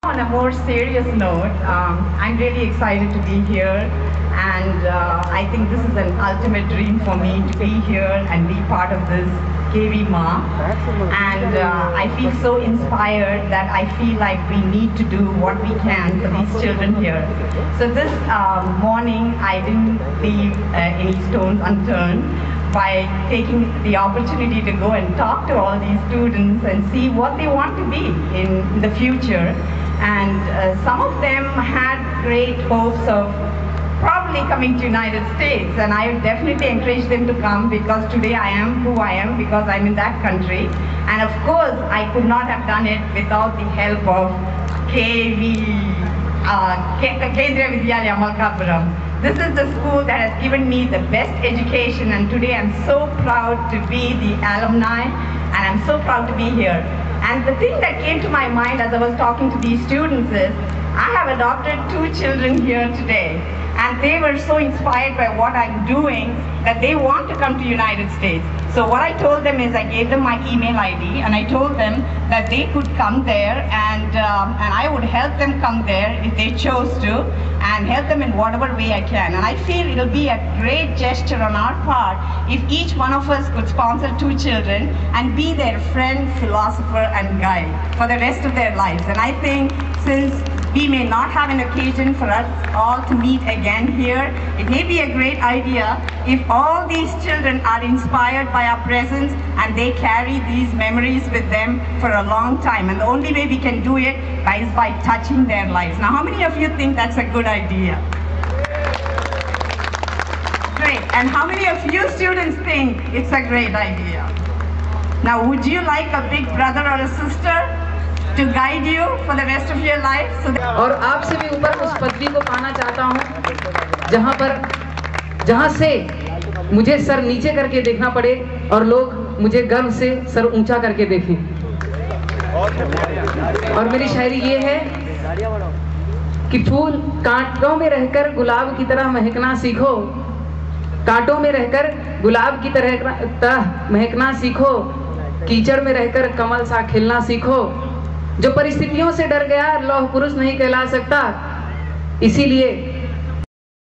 On a more serious note, I'm really excited to be here, and I think this is an ultimate dream for me to be here and be part of this KV Ma. And I feel so inspired that I feel like we need to do what we can for these children here. So this morning, I didn't leave any stones unturned by taking the opportunity to go and talk to all these students and see what they want to be in the future. And some of them had great hopes of probably coming to United States, and I definitely encourage them to come, because today I am who I am because I'm in that country. And of course, I could not have done it without the help of Kendriya Vidyalaya Malkapuram. This is the school that has given me the best education, and today I'm so proud to be the alumni, and I'm so proud to be here. And the thing that came to my mind as I was talking to these students is, I have adopted 2 children here today, and they were so inspired by what I'm doing that they want to come to United States. So what I told them is, I gave them my email ID, and I told them that they could come there, and I would help them come there if they chose to, and help them in whatever way I can. And I feel it'll be a great gesture on our part if each one of us could sponsor 2 children and be their friend, philosopher, and guide for the rest of their lives. And I think, since we may not have an occasion for us all to meet again here, it may be a great idea if all these children are inspired by our presence and they carry these memories with them for a long time. And the only way we can do it is by touching their lives. Now, how many of you think that's a good idea? Great. And how many of you students think it's a great idea? Now, would you like a big brother or a sister to guide you for the rest of your life? और आपसे भी ऊपर उस पदवी को पाना चाहता हूँ जहाँ से मुझे सर नीचे करके देखना पड़े और लोग मुझे गर्व से सर ऊंचा करके देखें। और मेरी शायरी ये है कि फूल कांटों में रहकर गुलाब की तरह महकना सीखो, कांटों में रहकर गुलाब की तरह महकना सीखो, कीचड़ में रहकर कमल सा खिलना सीखो। जो परिस्थितियों से डर गया लौह पुरुष नहीं कहला सकता, इसीलिए